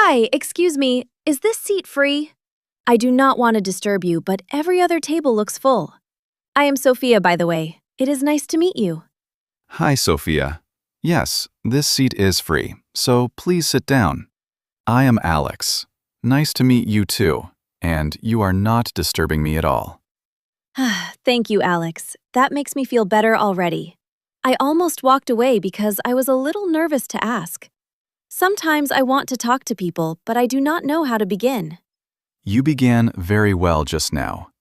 Hi, excuse me, is this seat free? I do not want to disturb you, but every other table looks full. I am Sophia, by the way. It is nice to meet you. Hi, Sophia. Yes, this seat is free, so please sit down. I am Alex. Nice to meet you too, and you are not disturbing me at all. Thank you, Alex. That makes me feel better already. I almost walked away because I was a little nervous to ask. Sometimes I want to talk to people, but I do not know how to begin. You began very well just now.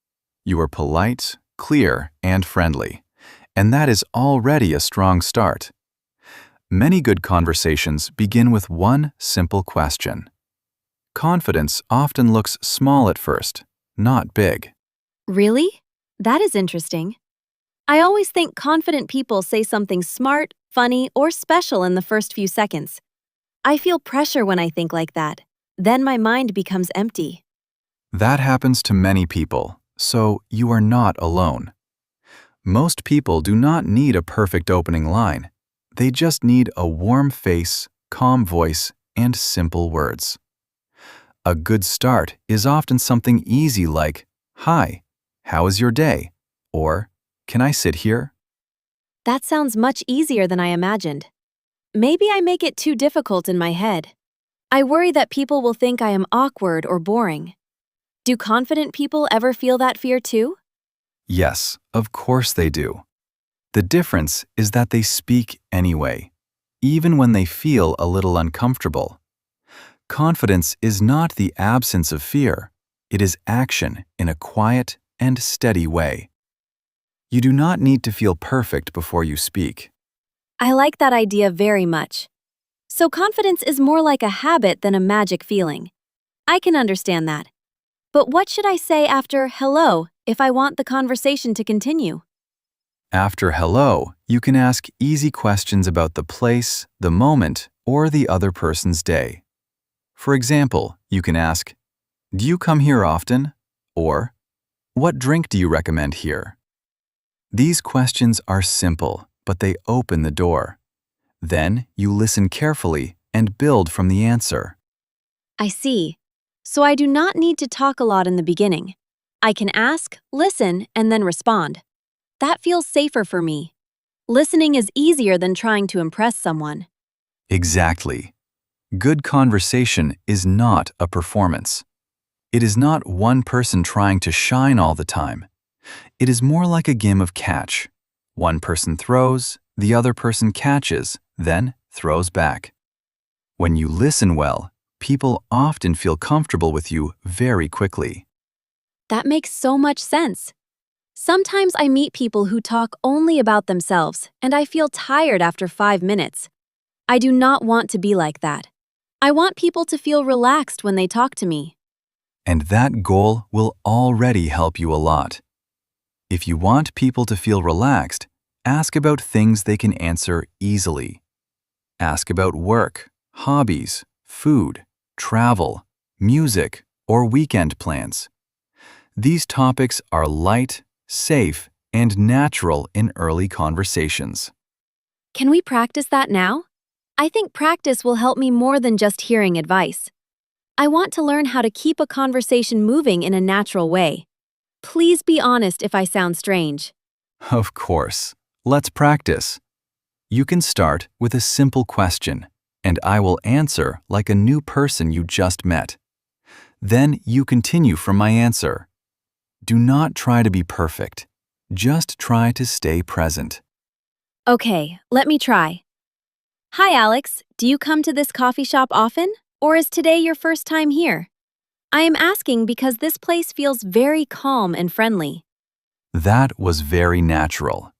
You were polite, clear, and friendly, and that is already a strong start. Many good conversations begin with one simple question. Confidence often looks small at first, not big. Really? That is interesting. I always think confident people say something smart, funny, or special in the first few seconds. I feel pressure when I think like that. Then my mind becomes empty. That happens to many people, so you are not alone. Most people do not need a perfect opening line. They just need a warm face, calm voice, and simple words. A good start is often something easy like, "Hi, how is your day?" Or, "Can I sit here?" That sounds much easier than I imagined. Maybe I make it too difficult in my head. I worry that people will think I am awkward or boring. Do confident people ever feel that fear too? Yes, of course they do. The difference is that they speak anyway, even when they feel a little uncomfortable. Confidence is not the absence of fear. It is action in a quiet and steady way. You do not need to feel perfect before you speak. I like that idea very much. So confidence is more like a habit than a magic feeling. I can understand that. But what should I say after hello if I want the conversation to continue? After hello, you can ask easy questions about the place, the moment, or the other person's day. For example, you can ask, "Do you come here often?" Or, "What drink do you recommend here?" These questions are simple, but they open the door. Then you listen carefully and build from the answer. I see. So I do not need to talk a lot in the beginning. I can ask, listen, and then respond. That feels safer for me. Listening is easier than trying to impress someone. Exactly. Good conversation is not a performance. It is not one person trying to shine all the time. It is more like a game of catch. One person throws, the other person catches, then throws back. When you listen well, people often feel comfortable with you very quickly. That makes so much sense. Sometimes I meet people who talk only about themselves, and I feel tired after 5 minutes. I do not want to be like that. I want people to feel relaxed when they talk to me. And that goal will already help you a lot. If you want people to feel relaxed, ask about things they can answer easily. Ask about work, hobbies, food, travel, music, or weekend plans. These topics are light, safe, and natural in early conversations. Can we practice that now? I think practice will help me more than just hearing advice. I want to learn how to keep a conversation moving in a natural way. Please be honest if I sound strange. Of course. Let's practice. You can start with a simple question, and I will answer like a new person you just met. Then you continue from my answer. Do not try to be perfect. Just try to stay present. Okay, let me try. Hi, Alex. Do you come to this coffee shop often? Or is today your first time here? I am asking because this place feels very calm and friendly. That was very natural.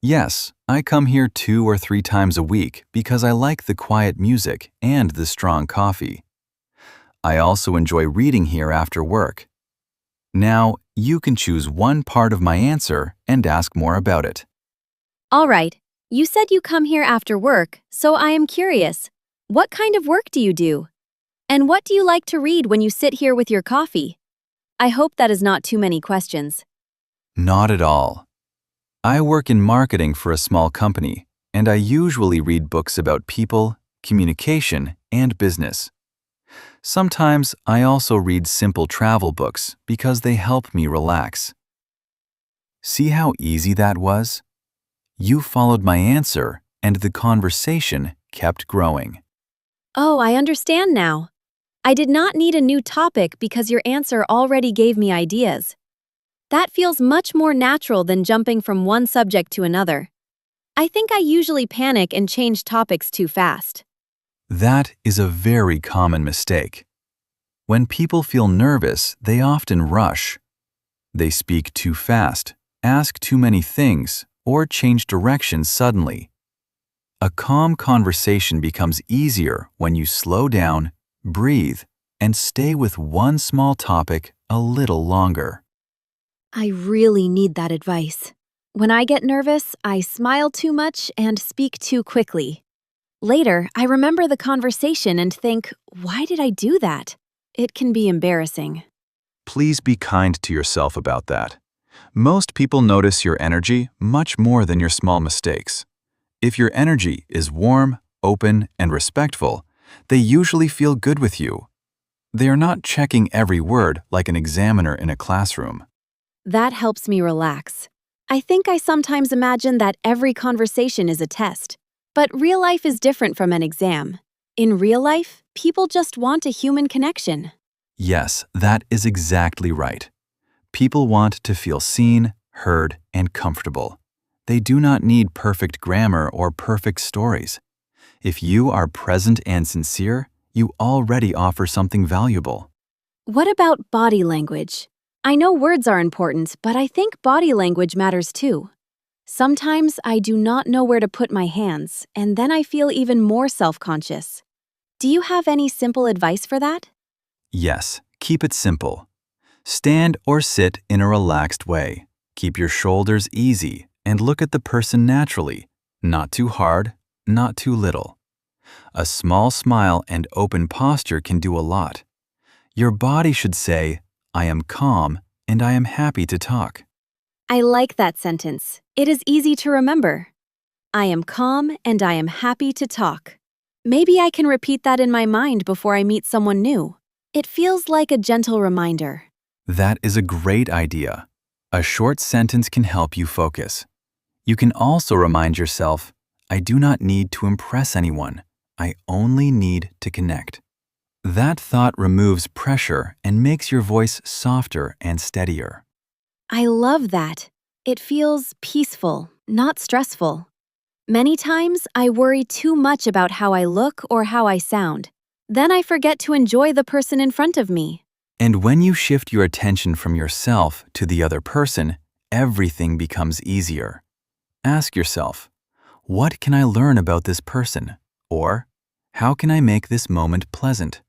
Yes, I come here 2 or 3 times a week because I like the quiet music and the strong coffee. I also enjoy reading here after work. Now, you can choose one part of my answer and ask more about it. All right, you said you come here after work, so I am curious. What kind of work do you do? And what do you like to read when you sit here with your coffee? I hope that is not too many questions. Not at all. I work in marketing for a small company, and I usually read books about people, communication, and business. Sometimes I also read simple travel books because they help me relax. See how easy that was? You followed my answer, and the conversation kept growing. Oh, I understand now. I did not need a new topic because your answer already gave me ideas. That feels much more natural than jumping from one subject to another. I think I usually panic and change topics too fast. That is a very common mistake. When people feel nervous, they often rush. They speak too fast, ask too many things, or change direction suddenly. A calm conversation becomes easier when you slow down, breathe, and stay with one small topic a little longer. I really need that advice. When I get nervous, I smile too much and speak too quickly. Later, I remember the conversation and think, why did I do that? It can be embarrassing. Please be kind to yourself about that. Most people notice your energy much more than your small mistakes. If your energy is warm, open, and respectful, they usually feel good with you. They are not checking every word like an examiner in a classroom. That helps me relax. I think I sometimes imagine that every conversation is a test. But real life is different from an exam. In real life, people just want a human connection. Yes, that is exactly right. People want to feel seen, heard, and comfortable. They do not need perfect grammar or perfect stories. If you are present and sincere, you already offer something valuable. What about body language? I know words are important, but I think body language matters too. Sometimes I do not know where to put my hands, and then I feel even more self-conscious. Do you have any simple advice for that? Yes, keep it simple. Stand or sit in a relaxed way. Keep your shoulders easy and look at the person naturally, not too hard, not too little. A small smile and open posture can do a lot. Your body should say, I am calm and I am happy to talk. I like that sentence. It is easy to remember. I am calm and I am happy to talk. Maybe I can repeat that in my mind before I meet someone new. It feels like a gentle reminder. That is a great idea. A short sentence can help you focus. You can also remind yourself, I do not need to impress anyone. I only need to connect. That thought removes pressure and makes your voice softer and steadier. I love that. It feels peaceful, not stressful. Many times, I worry too much about how I look or how I sound. Then I forget to enjoy the person in front of me. And when you shift your attention from yourself to the other person, everything becomes easier. Ask yourself, what can I learn about this person? Or, how can I make this moment pleasant?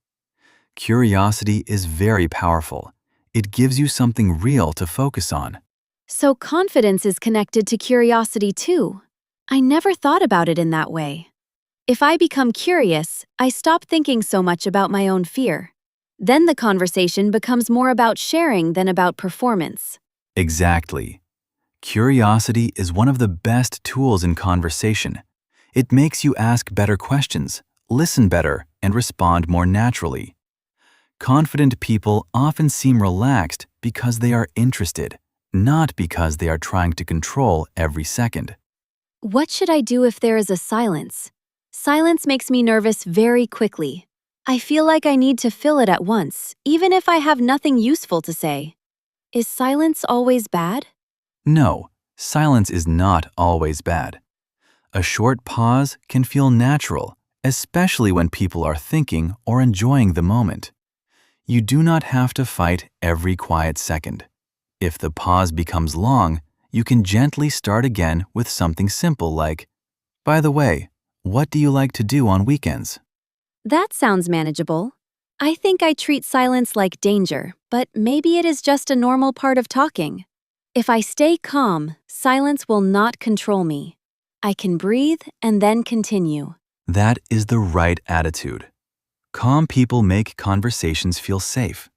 Curiosity is very powerful. It gives you something real to focus on. So confidence is connected to curiosity too. I never thought about it in that way. If I become curious, I stop thinking so much about my own fear. Then the conversation becomes more about sharing than about performance. Exactly. Curiosity is one of the best tools in conversation. It makes you ask better questions, listen better, and respond more naturally. Confident people often seem relaxed because they are interested, not because they are trying to control every second. What should I do if there is a silence? Silence makes me nervous very quickly. I feel like I need to fill it at once, even if I have nothing useful to say. Is silence always bad? No, silence is not always bad. A short pause can feel natural, especially when people are thinking or enjoying the moment. You do not have to fight every quiet second. If the pause becomes long, you can gently start again with something simple like, by the way, what do you like to do on weekends? That sounds manageable. I think I treat silence like danger, but maybe it is just a normal part of talking. If I stay calm, silence will not control me. I can breathe and then continue. That is the right attitude. Calm people make conversations feel safe.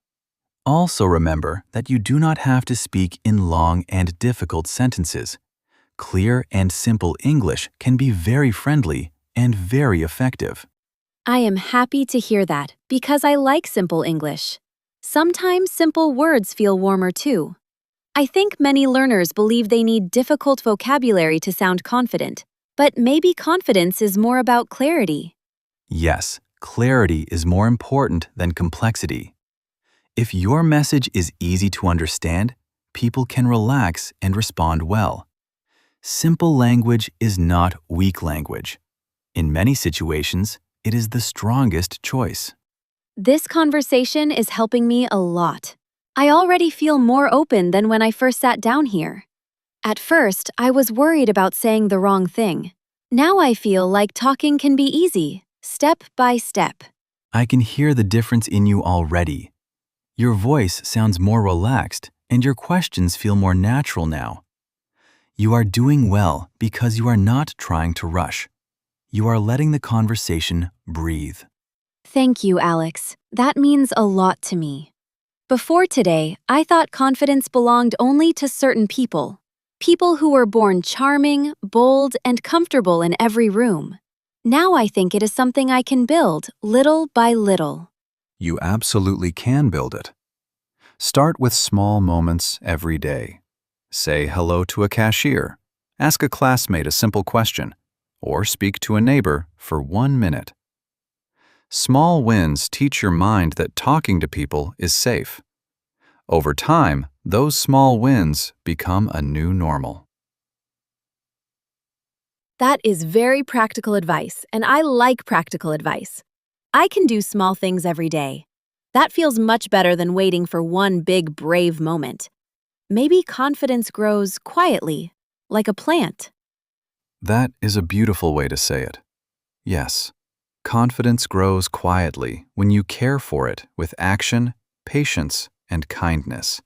Also remember that you do not have to speak in long and difficult sentences. Clear and simple English can be very friendly and very effective. I am happy to hear that because I like simple English. Sometimes simple words feel warmer too. I think many learners believe they need difficult vocabulary to sound confident, but maybe confidence is more about clarity. Yes, clarity is more important than complexity. If your message is easy to understand, people can relax and respond well. Simple language is not weak language. In many situations, it is the strongest choice. This conversation is helping me a lot. I already feel more open than when I first sat down here. At first, I was worried about saying the wrong thing. Now I feel like talking can be easy, step by step. I can hear the difference in you already. Your voice sounds more relaxed, and your questions feel more natural now. You are doing well because you are not trying to rush. You are letting the conversation breathe. Thank you, Alex. That means a lot to me. Before today, I thought confidence belonged only to certain people. People who were born charming, bold, and comfortable in every room. Now I think it is something I can build, little by little. You absolutely can build it. Start with small moments every day. Say hello to a cashier, ask a classmate a simple question, or speak to a neighbor for 1 minute. Small wins teach your mind that talking to people is safe. Over time, those small wins become a new normal. That is very practical advice, and I like practical advice. I can do small things every day. That feels much better than waiting for one big brave moment. Maybe confidence grows quietly, like a plant. That is a beautiful way to say it. Yes, confidence grows quietly when you care for it with action, patience, and kindness.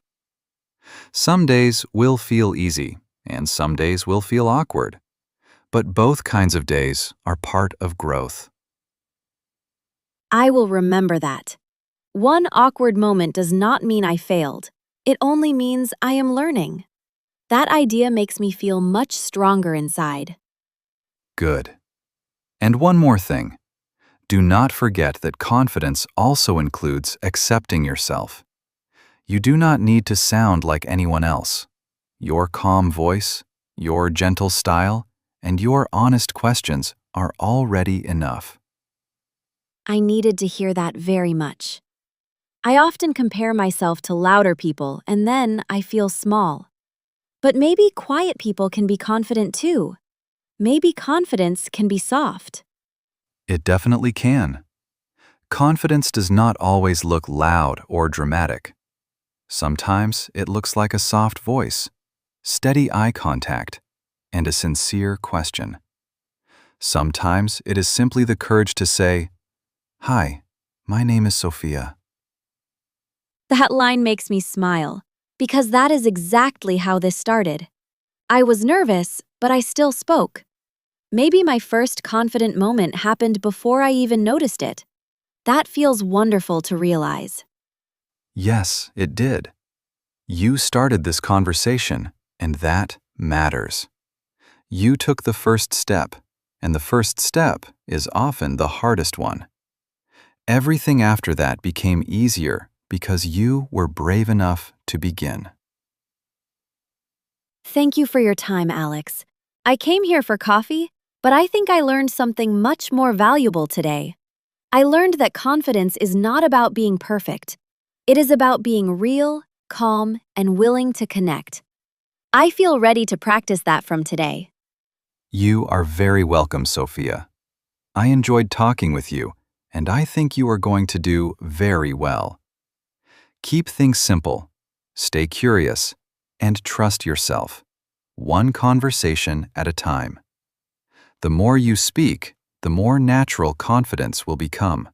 Some days will feel easy, and some days will feel awkward. But both kinds of days are part of growth. I will remember that. One awkward moment does not mean I failed. It only means I am learning. That idea makes me feel much stronger inside. Good. And one more thing. Do not forget that confidence also includes accepting yourself. You do not need to sound like anyone else. Your calm voice, your gentle style, and your honest questions are already enough. I needed to hear that very much. I often compare myself to louder people and then I feel small. But maybe quiet people can be confident too. Maybe confidence can be soft. It definitely can. Confidence does not always look loud or dramatic. Sometimes it looks like a soft voice, steady eye contact, and a sincere question. Sometimes it is simply the courage to say, "Hi, my name is Sophia." That line makes me smile, because that is exactly how this started. I was nervous, but I still spoke. Maybe my first confident moment happened before I even noticed it. That feels wonderful to realize. Yes, it did. You started this conversation, and that matters. You took the first step, and the first step is often the hardest one. Everything after that became easier because you were brave enough to begin. Thank you for your time, Alex. I came here for coffee, but I think I learned something much more valuable today. I learned that confidence is not about being perfect. It is about being real, calm, and willing to connect. I feel ready to practice that from today. You are very welcome, Sophia. I enjoyed talking with you, and I think you are going to do very well. Keep things simple, stay curious, and trust yourself, one conversation at a time. The more you speak, the more natural confidence will become.